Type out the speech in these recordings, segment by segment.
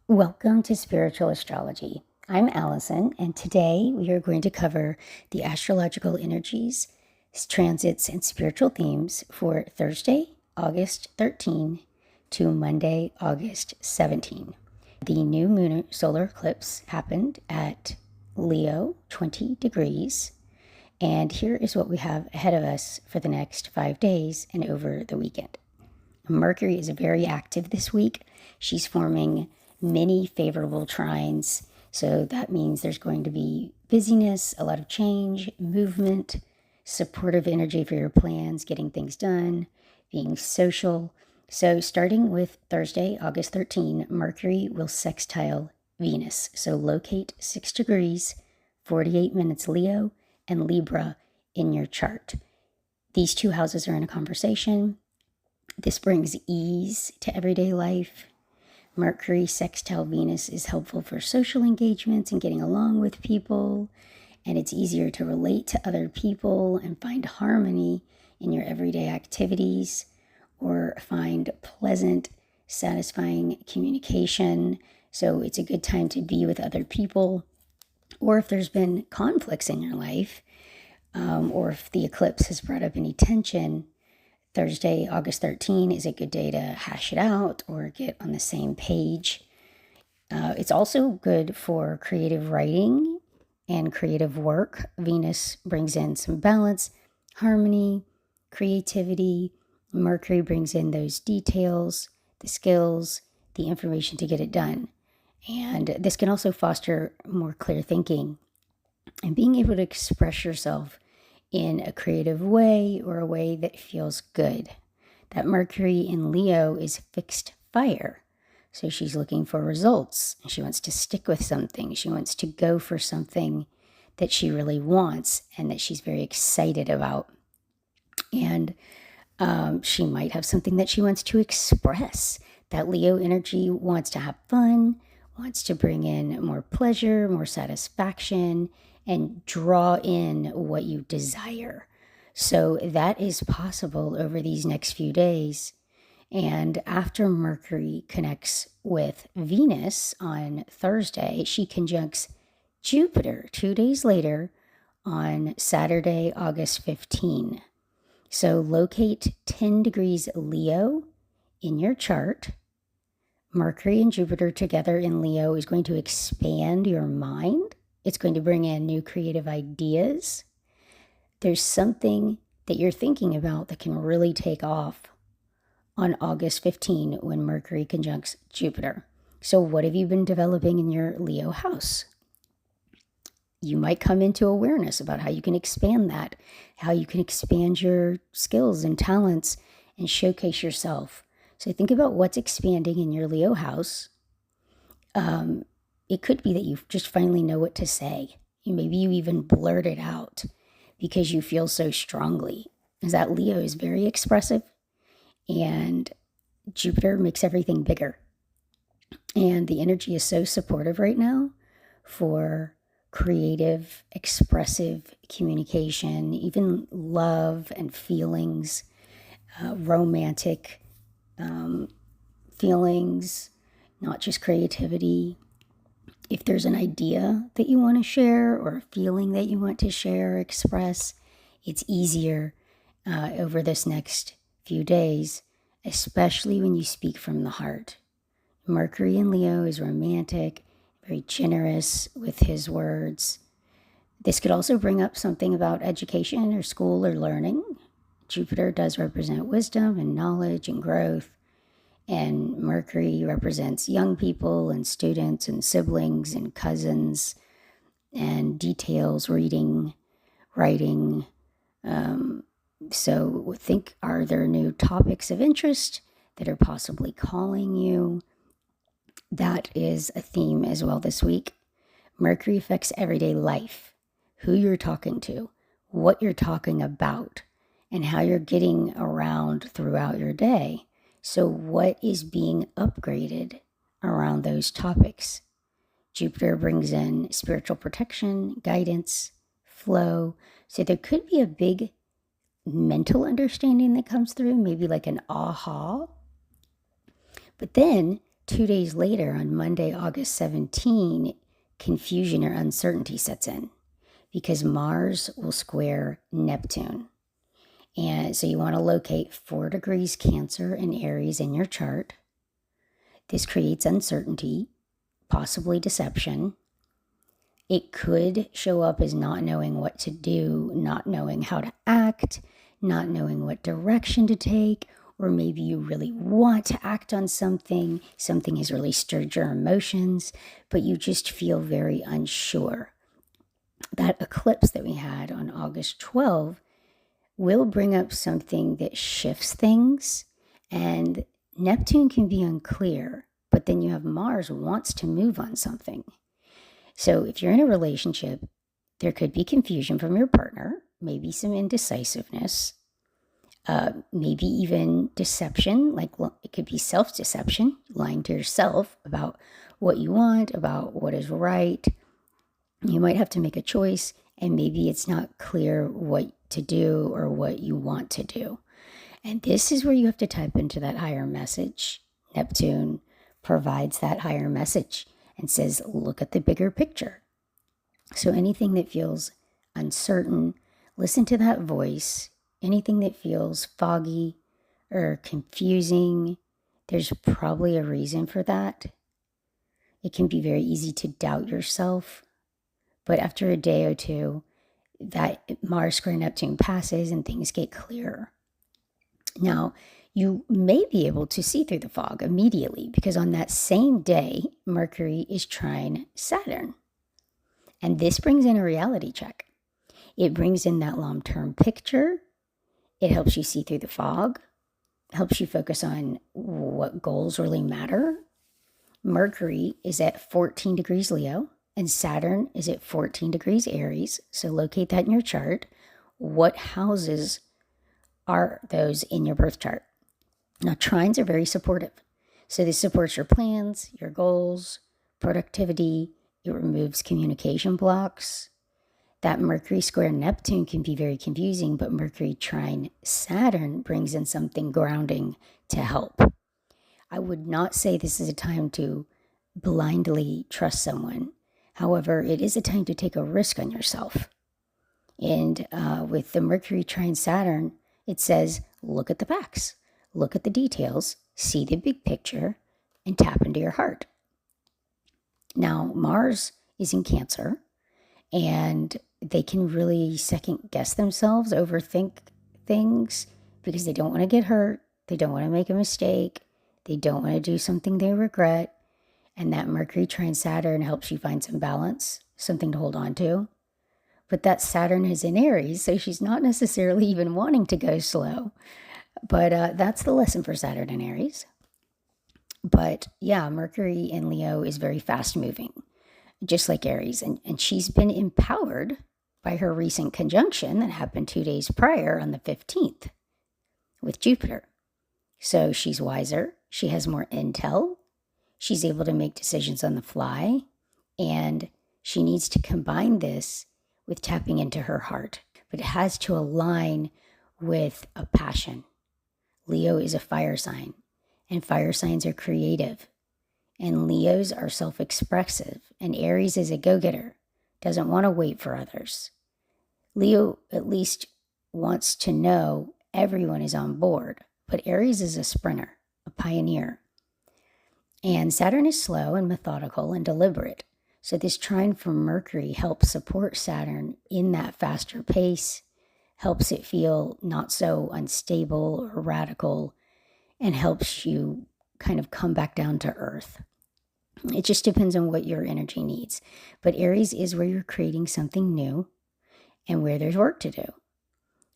Welcome to Spiritual Astrology. I'm Allison, and today we are going to cover the astrological energies, transits, and spiritual themes for Thursday, August 13 to Monday, August 17. The new moon solar eclipse happened at Leo 20 degrees, and here is what we have ahead of us for the next 5 days and over the weekend. Mercury is very active this week. She's forming many favorable trines. So that means there's going to be busyness, a lot of change, movement, supportive energy for your plans, getting things done, being social. So starting with Thursday, August 13, Mercury will sextile Venus. So locate 6 degrees, 48 minutes Leo and Libra in your chart. These two houses are in a conversation. This brings ease to everyday life. Mercury sextile Venus is helpful for social engagements and getting along with people, and it's easier to relate to other people and find harmony in your everyday activities or find pleasant, satisfying communication. So it's a good time to be with other people, or if there's been conflicts in your life, or if the eclipse has brought up any tension, Thursday, August 13 is a good day to hash it out or get on the same page. It's also good for creative writing and creative work. Venus brings in some balance, harmony, creativity. Mercury brings in those details, the skills, the information to get it done. And this can also foster more clear thinking and being able to express yourself in a creative way or a way that feels good. That Mercury in Leo is fixed fire. So she's looking for results. She wants to stick with something. She wants to go for something that she really wants and that she's very excited about. And she might have something that she wants to express. That Leo energy wants to have fun, wants to bring in more pleasure, more satisfaction, and draw in what you desire. So that is possible over these next few days. And after Mercury connects with Venus on Thursday, she conjuncts Jupiter 2 days later on Saturday, August 15. So locate 10 degrees Leo in your chart. Mercury and Jupiter together in Leo is going to expand your mind. It's going to bring in new creative ideas. There's something that you're thinking about that can really take off on August 15 when Mercury conjuncts Jupiter. So what have you been developing in your Leo house? You might come into awareness about how you can expand that, how you can expand your skills and talents and showcase yourself. So think about what's expanding in your Leo house. It could be that you just finally know what to say. Maybe you even blurt it out because you feel so strongly. Because that Leo is very expressive and Jupiter makes everything bigger. And the energy is so supportive right now for creative, expressive communication, even love and feelings, romantic feelings, not just creativity. If there's an idea that you want to share or a feeling that you want to share or express, it's easier over this next few days, especially when you speak from the heart. Mercury in Leo is romantic, very generous with his words. This could also bring up something about education or school or learning. Jupiter does represent wisdom and knowledge and growth. And Mercury represents young people and students and siblings and cousins and details, reading, writing. So think, are there new topics of interest that are possibly calling you? That is a theme as well this week. Mercury affects everyday life, who you're talking to, what you're talking about, and how you're getting around throughout your day. So what is being upgraded around those topics? Jupiter brings in spiritual protection, guidance, flow. So there could be a big mental understanding that comes through, maybe like an aha. But then 2 days later, on Monday, August 17, confusion or uncertainty sets in because Mars will square Neptune. And so you want to locate 4 degrees Cancer and Aries in your chart. This creates uncertainty, possibly deception. It could show up as not knowing what to do, not knowing how to act, not knowing what direction to take, or maybe you really want to act on something. Something has really stirred your emotions, but you just feel very unsure. That eclipse that we had on August 12 will bring up something that shifts things, and Neptune can be unclear, but then you have Mars wants to move on something. So if you're in a relationship, there could be confusion from your partner, maybe some indecisiveness, maybe even deception, like it could be self-deception, lying to yourself about what you want, about what is right. You might have to make a choice, and maybe it's not clear what to do or what you want to do. And this is where you have to type into that higher message. Neptune provides that higher message and says, look at the bigger picture. So anything that feels uncertain, listen to that voice. Anything that feels foggy or confusing, there's probably a reason for that. It can be very easy to doubt yourself. But after a day or two, that Mars square Neptune passes and things get clearer. Now, you may be able to see through the fog immediately because on that same day, Mercury is trine Saturn. And this brings in a reality check. It brings in that long-term picture. It helps you see through the fog, helps you focus on what goals really matter. Mercury is at 14 degrees Leo. And Saturn is at 14 degrees Aries. So locate that in your chart. What houses are those in your birth chart? Now, trines are very supportive. So this supports your plans, your goals, productivity. It removes communication blocks. That Mercury square Neptune can be very confusing, but Mercury trine Saturn brings in something grounding to help. I would not say this is a time to blindly trust someone. However, it is a time to take a risk on yourself. And with the Mercury trine Saturn, it says, look at the facts, look at the details, see the big picture, and tap into your heart. Now, Mars is in Cancer, and they can really second guess themselves, overthink things, because they don't want to get hurt, they don't want to make a mistake, they don't want to do something they regret. And that Mercury trine Saturn helps you find some balance, something to hold on to. But that Saturn is in Aries, so she's not necessarily even wanting to go slow. But that's the lesson for Saturn in Aries. But yeah, Mercury in Leo is very fast moving, just like Aries. And she's been empowered by her recent conjunction that happened 2 days prior on the 15th with Jupiter. So she's wiser, she has more intel. She's able to make decisions on the fly, and she needs to combine this with tapping into her heart. But it has to align with a passion. Leo is a fire sign, and fire signs are creative. And Leos are self-expressive, and Aries is a go-getter, doesn't want to wait for others. Leo at least wants to know everyone is on board, but Aries is a sprinter, a pioneer. And Saturn is slow and methodical and deliberate. So this trine from Mercury helps support Saturn in that faster pace, helps it feel not so unstable or radical, and helps you kind of come back down to earth. It just depends on what your energy needs. But Aries is where you're creating something new and where there's work to do.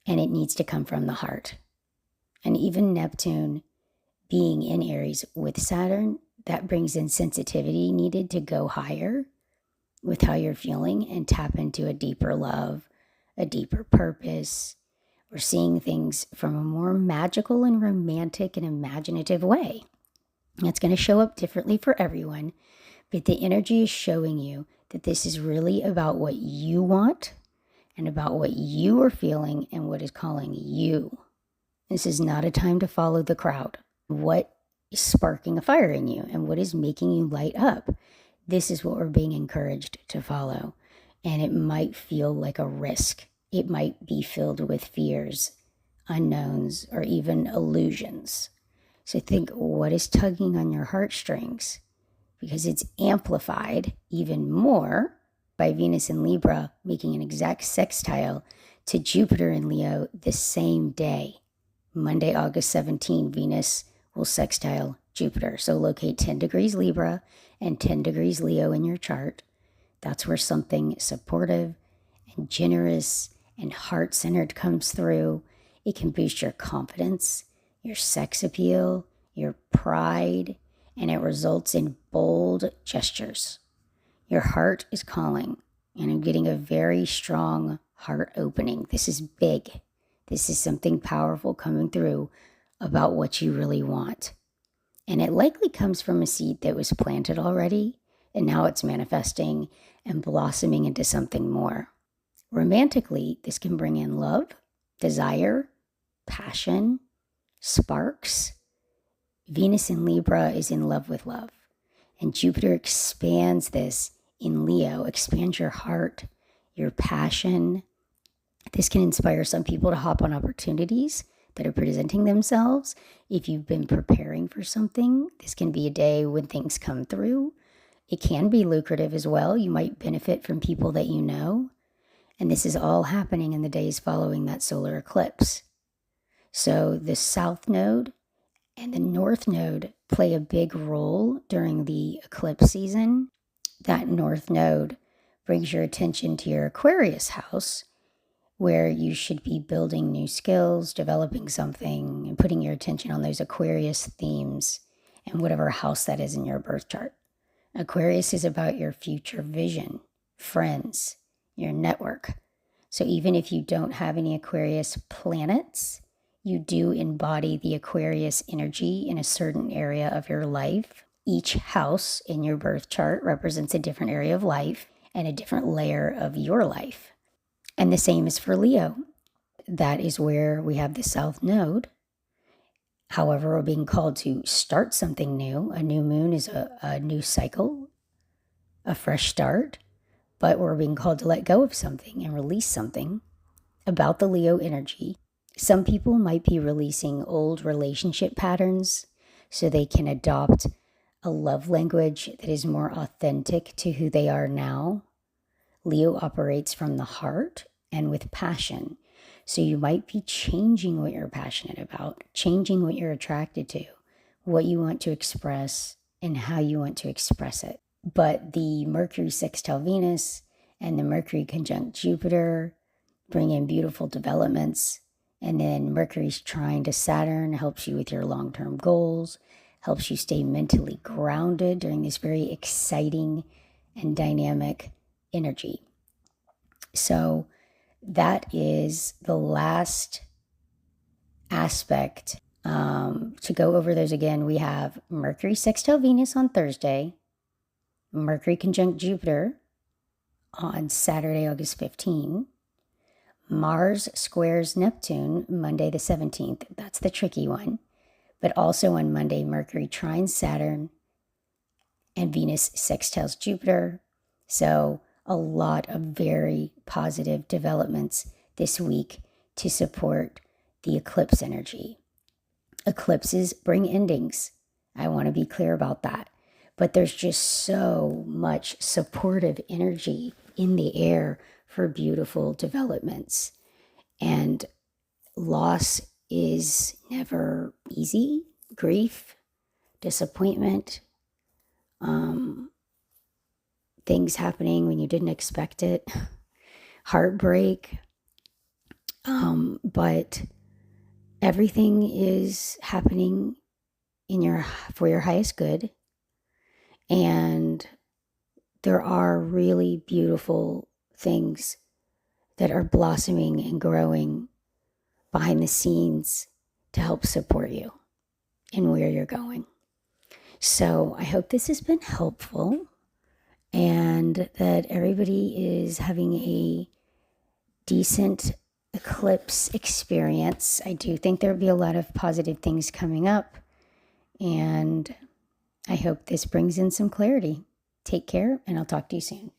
And it needs to come from the heart. And even Neptune being in Aries with Saturn, that brings in sensitivity needed to go higher with how you're feeling and tap into a deeper love, a deeper purpose. We're seeing things from a more magical and romantic and imaginative way. That's going to show up differently for everyone, but the energy is showing you that this is really about what you want and about what you are feeling and what is calling you. This is not a time to follow the crowd. What sparking a fire in you and what is making you light up. This is what we're being encouraged to follow. And it might feel like a risk. It might be filled with fears, unknowns, or even illusions. So think, what is tugging on your heartstrings? Because it's amplified even more by Venus in Libra making an exact sextile to Jupiter in Leo the same day. Monday, August 17, Venus will sextile Jupiter. So locate 10 degrees Libra and 10 degrees Leo in your chart. That's where something supportive and generous and heart-centered comes through. It can boost your confidence, your sex appeal, your pride, and it results in bold gestures. Your heart is calling, and I'm getting a very strong heart opening. This is big. This is something powerful coming through about what you really want. And it likely comes from a seed that was planted already, and now it's manifesting and blossoming into something more. Romantically, this can bring in love, desire, passion, sparks. Venus in Libra is in love with love, and Jupiter expands this in Leo, expands your heart, your passion. This can inspire some people to hop on opportunities that are presenting themselves. If you've been preparing for something, this can be a day when things come through. It can be lucrative as well. You might benefit from people that you know. And this is all happening in the days following that solar eclipse. So the South Node and the North Node play a big role during the eclipse season. That North Node brings your attention to your Aquarius house, where you should be building new skills, developing something, and putting your attention on those Aquarius themes and whatever house that is in your birth chart. Aquarius is about your future vision, friends, your network. So even if you don't have any Aquarius planets, you do embody the Aquarius energy in a certain area of your life. Each house in your birth chart represents a different area of life and a different layer of your life. And the same is for Leo. That is where we have the South Node. However, we're being called to start something new. A new moon is a new cycle, a fresh start. But we're being called to let go of something and release something about the Leo energy. Some people might be releasing old relationship patterns so they can adopt a love language that is more authentic to who they are now. Leo operates from the heart and with passion. So you might be changing what you're passionate about, changing what you're attracted to, what you want to express, and how you want to express it. But the Mercury sextile Venus and the Mercury conjunct Jupiter bring in beautiful developments. And then Mercury's trine to Saturn helps you with your long-term goals, helps you stay mentally grounded during this very exciting and dynamic energy. So that is the last aspect. To go over those again, we have Mercury sextile Venus on Thursday, Mercury conjunct Jupiter on Saturday, August 15. Mars squares Neptune Monday the 17th. That's the tricky one. But also on Monday, Mercury trines Saturn and Venus sextiles Jupiter. So a lot of very positive developments this week to support the eclipse energy. Eclipses bring endings. I want to be clear about that. But there's just so much supportive energy in the air for beautiful developments. And loss is never easy. Grief, disappointment, things happening when you didn't expect it, heartbreak. But everything is happening for your highest good. And there are really beautiful things that are blossoming and growing behind the scenes to help support you in where you're going. So I hope this has been helpful and that everybody is having a decent eclipse experience. I do think there'll be a lot of positive things coming up And I hope this brings in some clarity. Take care, and I'll talk to you soon.